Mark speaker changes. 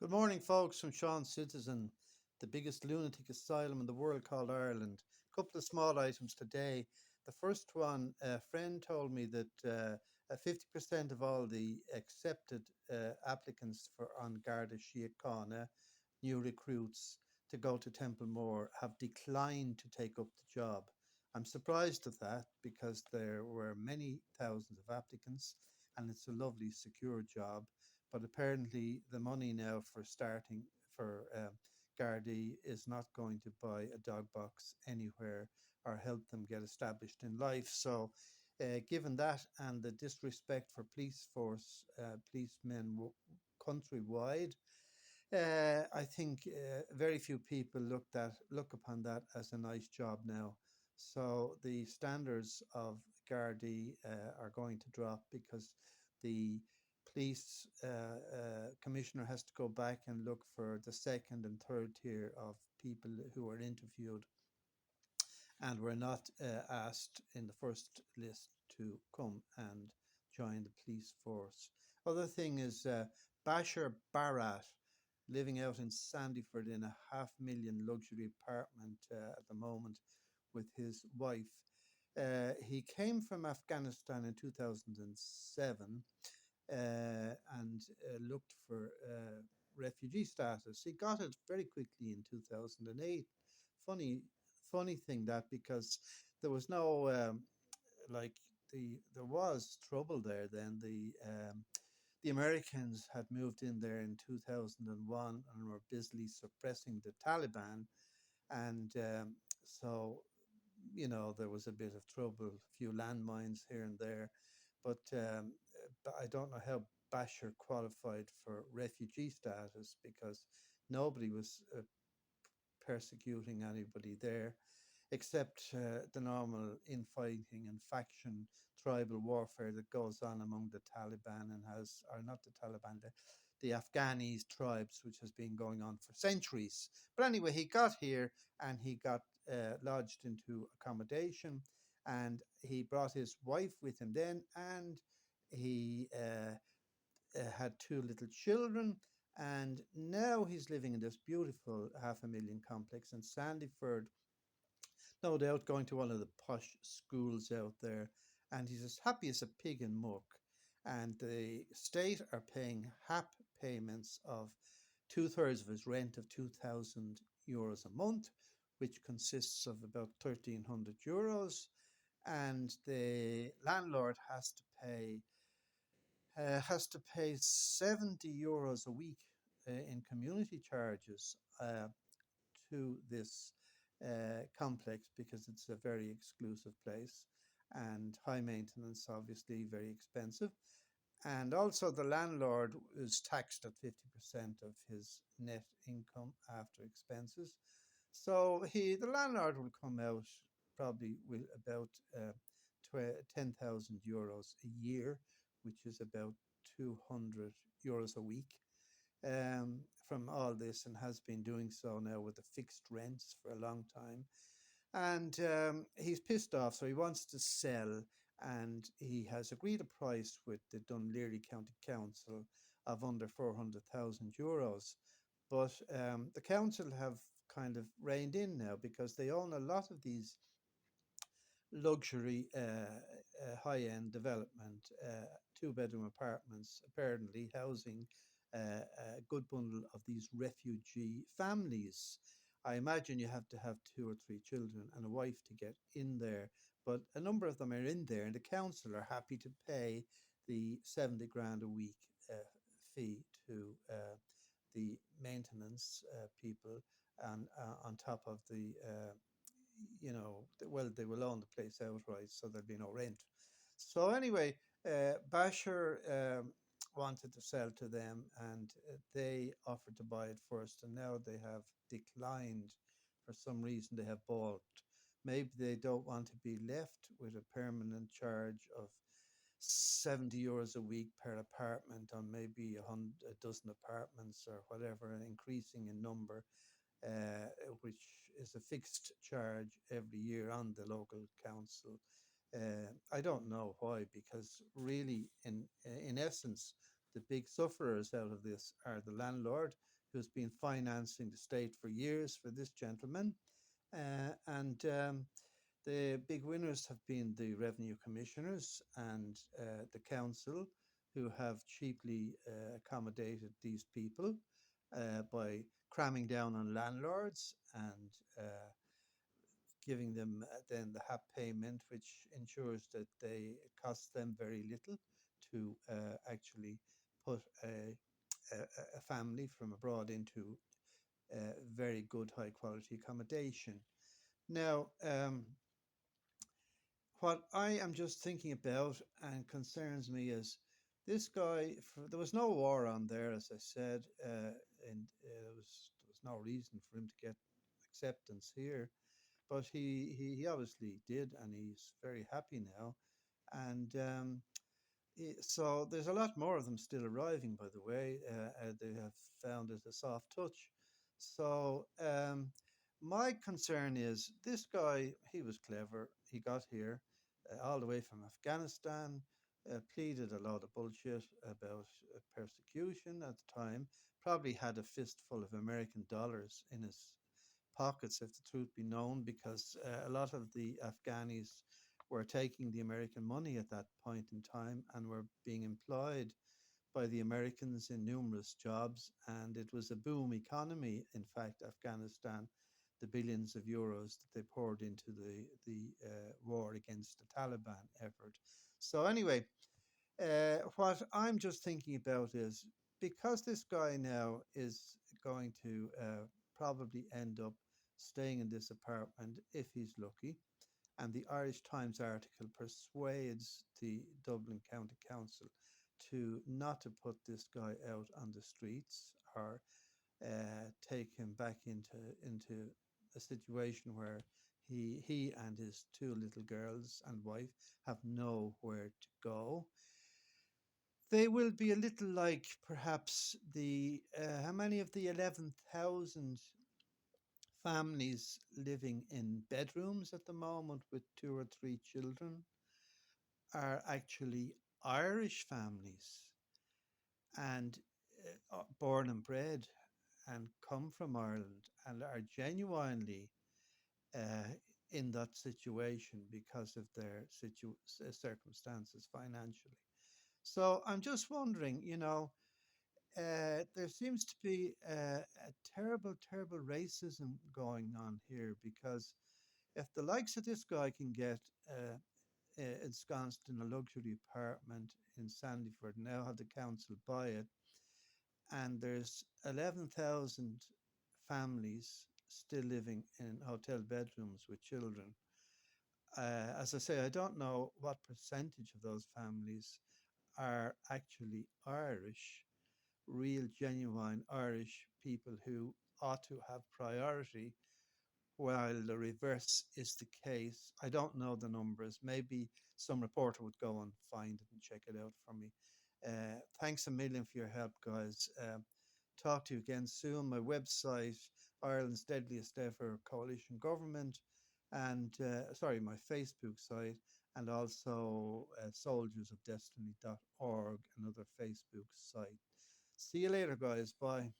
Speaker 1: Good morning, folks, from Sean Citizen, the biggest lunatic asylum in the world called Ireland. A couple of small items today. The first one, a friend told me that 50% of all the accepted applicants for on Garda Síochána, new recruits to go to Templemore, have declined to take up the job. I'm surprised at that because there were many thousands of applicants and it's a lovely, secure job, but apparently the money now for starting for Gardaí is not going to buy a dog box anywhere or help them get established in life. So, given that and the disrespect for police force, policemen countrywide, I think very few people look upon that as a nice job now. So the standards of Gardaí are going to drop because the police commissioner has to go back and look for the second and third tier of people who are interviewed and were not asked in the first list to come and join the police force. Other thing is Bashar Barat, living out in Sandyford in a 500,000 luxury apartment at the moment with his wife. He came from Afghanistan in 2007 and looked for refugee status. He got it very quickly in 2008. Funny, funny thing that because there was no like there was trouble there then. The Americans had moved in there in 2001 and were busily suppressing the Taliban, and so there was a bit of trouble, a few landmines here and there, but I don't know how Bashir qualified for refugee status because nobody was persecuting anybody there except the normal infighting and faction tribal warfare that goes on among the Taliban and has, or not the Taliban, the Afghanis tribes, which has been going on for centuries. But anyway, he got here and he got lodged into accommodation, and he brought his wife with him then, and he had two little children. And now he's living in this beautiful 500,000 complex in Sandyford, no doubt going to one of the posh schools out there, and he's as happy as a pig in muck. And the state are paying HAP payments of two-thirds of his rent of €2,000 a month, which consists of about €1,300, and the landlord has to pay €70 a week in community charges to this complex because it's a very exclusive place and high maintenance, obviously very expensive. And also, the landlord is taxed at 50% of his net income after expenses. So the landlord will come out probably with about €10,000 a year, which is about €200 a week from all this, and has been doing so now with the fixed rents for a long time. And he's pissed off, so he wants to sell, and he has agreed a price with the Dunleary County Council of under €400,000. But the council have kind of reined in now because they own a lot of these luxury high-end development, two-bedroom apartments, apparently housing a good bundle of these refugee families. I imagine you have to have two or three children and a wife to get in there, but a number of them are in there, and the council are happy to pay the 70 grand a week fee to the maintenance people, and on top of the well, they will own the place outright, so there'll be no rent. So anyway, Bashir wanted to sell to them, and they offered to buy it first, and now they have declined. For some reason, they have balked. Maybe they don't want to be left with a permanent charge of €70 a week per apartment on maybe a dozen apartments or whatever, increasing in number, which is a fixed charge every year on the local council. I don't know why, because really, in essence, the big sufferers out of this are the landlord, who's been financing the state for years for this gentleman, and the big winners have been the revenue commissioners and the council, who have cheaply accommodated these people by cramming down on landlords and giving them then the HAP payment, which ensures that it costs them very little to actually put a family from abroad into very good, high quality accommodation. Now, what I am just thinking about and concerns me is this guy. There was no war on there, as I said, and there was no reason for him to get acceptance here. But he obviously did, and he's very happy now. And so there's a lot more of them still arriving, by the way. They have found it a soft touch. So my concern is this guy, he was clever. He got here all the way from Afghanistan, pleaded a lot of bullshit about persecution at the time, probably had a fistful of American dollars in his pockets, if the truth be known, because a lot of the Afghanis were taking the American money at that point in time and were being employed by the Americans in numerous jobs. And it was a boom economy, in fact, Afghanistan, the billions of euros that they poured into the war against the Taliban effort. So, anyway, what I'm just thinking about is because this guy now is going to probably end up staying in this apartment if he's lucky, and the Irish Times article persuades the Dublin County Council to not to put this guy out on the streets or take him back into a situation where he and his two little girls and wife have nowhere to go. They will be a little like perhaps the how many of the 11,000 families living in bedrooms at the moment with two or three children are actually Irish families and born and bred and come from Ireland and are genuinely uh, in that situation because of their circumstances financially. So I'm just wondering, there seems to be a terrible, terrible racism going on here because if the likes of this guy can get ensconced in a luxury apartment in Sandyford, now have the council buy it, and there's 11,000 families still living in hotel bedrooms with children. As I say, I don't know what percentage of those families are actually Irish, real, genuine Irish people who ought to have priority, while the reverse is the case. I don't know the numbers. Maybe some reporter would go and find it and check it out for me. Thanks a million for your help, guys. Talk to you again soon. My website, Ireland's Deadliest Ever Coalition Government, and sorry, my Facebook site, and also soldiersofdestiny.org, another Facebook site. See you later, guys. Bye.